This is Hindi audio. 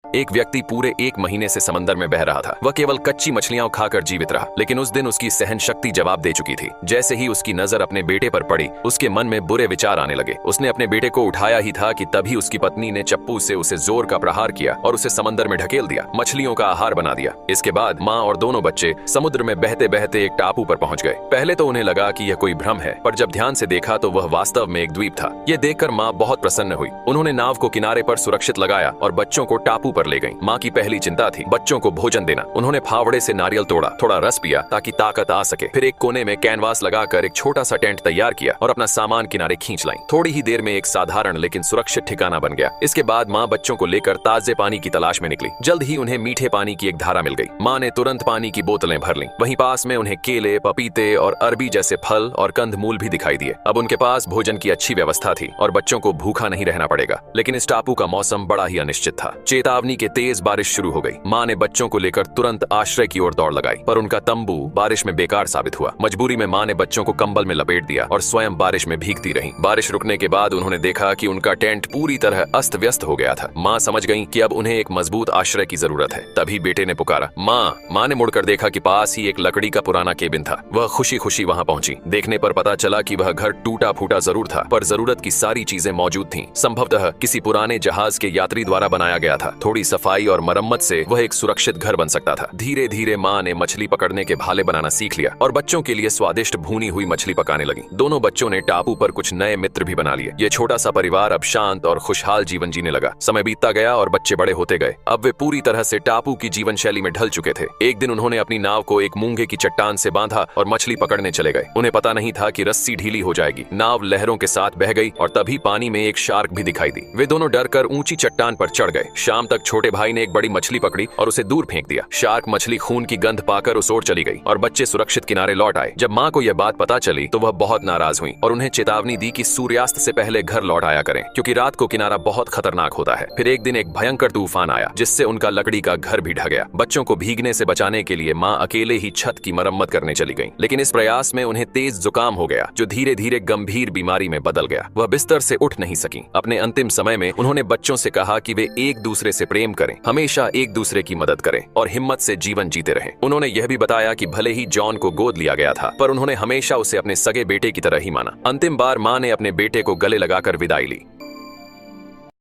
एक व्यक्ति पूरे 1 महीने से समंदर में बह रहा था। वह केवल कच्ची मछलियां खाकर जीवित रहा, लेकिन उस दिन उसकी सहन शक्ति जवाब दे चुकी थी। जैसे ही उसकी नजर अपने बेटे पर पड़ी, उसके मन में बुरे विचार आने लगे। उसने अपने बेटे को उठाया ही था कि तभी उसकी पत्नी ने चप्पू से उसे जोर का प्रहार किया और उसे समंदर में ढकेल दिया, मछलियों का आहार बना दिया। इसके बाद माँ और दोनों बच्चे समुद्र में बहते बहते एक टापू पर पहुंच गए। पहले तो उन्हें लगा कि यह कोई भ्रम है, पर जब ध्यान से देखा तो वह वास्तव में एक द्वीप था। यह देखकर माँ बहुत प्रसन्न हुई। उन्होंने नाव को किनारे पर सुरक्षित लगाया और बच्चों को टापू पर ले गई। माँ की पहली चिंता थी बच्चों को भोजन देना। उन्होंने फावड़े से नारियल तोड़ा, थोड़ा रस पिया ताकि ताकत आ सके। फिर एक कोने में कैनवास लगाकर एक छोटा सा टेंट तैयार किया और अपना सामान किनारे खींच लाई। थोड़ी ही देर में एक साधारण लेकिन सुरक्षित ठिकाना बन गया। इसके बाद माँ बच्चों को लेकर ताजे पानी की तलाश में निकली। जल्द ही उन्हें मीठे पानी की एक धारा मिल गई। माँ ने तुरंत पानी की बोतलें भर लीं। वहीं पास में उन्हें केले, पपीते और अरबी जैसे फल और कंदमूल भी दिखाई दिए। अब उनके पास भोजन की अच्छी व्यवस्था थी और बच्चों को भूखा नहीं रहना पड़ेगा। लेकिन इस टापू का मौसम बड़ा ही अनिश्चित था। चेतावनी के तेज बारिश शुरू हो गई। माँ ने बच्चों को लेकर तुरंत आश्रय की ओर दौड़ लगाई, पर उनका तंबू बारिश में बेकार साबित हुआ। मजबूरी में माँ ने बच्चों को कंबल में लपेट दिया और स्वयं बारिश में भीगती रहीं। बारिश रुकने के बाद उन्होंने देखा कि उनका टेंट पूरी तरह अस्त व्यस्त हो गया था। माँ समझ गईं कि अब उन्हें एक मजबूत आश्रय की जरूरत है। तभी बेटे ने पुकारा, माँ। माँ ने मुड़कर देखा कि पास ही एक लकड़ी का पुराना केबिन था। वह खुशी खुशी वहाँ पहुंची। देखने पर पता चला कि वह घर टूटा फूटा जरूर था, पर जरूरत की सारी चीजें मौजूद थीं। संभवतः किसी पुराने जहाज के यात्री द्वारा बनाया गया था। थोड़ी सफाई और मरम्मत से वह एक सुरक्षित घर बन सकता था। धीरे धीरे माँ ने मछली पकड़ने के भाले बनाना सीख लिया और बच्चों के लिए स्वादिष्ट भुनी हुई मछली पकाने लगी। दोनों बच्चों ने टापू पर कुछ नए मित्र भी बना लिए। ये छोटा सा परिवार अब शांत और खुशहाल जीवन जीने लगा। समय बीतता गया और बच्चे बड़े होते गए। अब वे पूरी तरह से टापू की जीवन शैली में ढल चुके थे। एक दिन उन्होंने अपनी नाव को एक मूंगे की चट्टान से बांधा और मछली पकड़ने चले गए। उन्हें पता नहीं था कि रस्सी ढीली हो जाएगी। नाव लहरों के साथ बह गई और तभी पानी में एक शार्क भी दिखाई दी। वे दोनों डरकर ऊंची चट्टान पर चढ़ गए। शाम तक छोटे भाई ने एक बड़ी मछली पकड़ी और उसे दूर फेंक दिया। शार्क मछली खून की गंध पाकर उस ओर चली गई और बच्चे सुरक्षित किनारे लौट आए। जब माँ को यह बात पता चली तो वह बहुत नाराज हुई और उन्हें चेतावनी दी कि सूर्यास्त से पहले घर लौट आया करें, क्योंकि रात को किनारा बहुत खतरनाक होता है। फिर एक दिन एक भयंकर तूफान आया जिससे उनका लकड़ी का घर भी ढह गया। बच्चों को भीगने से बचाने के लिए माँ अकेले ही छत की मरम्मत करने चली गई। लेकिन इस प्रयास में उन्हें तेज जुकाम हो गया, जो धीरे धीरे गंभीर बीमारी में बदल गया। वह बिस्तर से उठ नहीं सकी। अपने अंतिम समय में उन्होंने बच्चों से कहा कि वे एक दूसरे से प्रेम करें, हमेशा एक दूसरे की मदद करें और हिम्मत से जीवन जीते रहें। उन्होंने यह भी बताया कि भले ही जॉन को गोद लिया गया था, पर उन्होंने हमेशा उसे अपने सगे बेटे की तरह ही माना। अंतिम बार माँ ने अपने बेटे को गले लगाकर विदाई ली।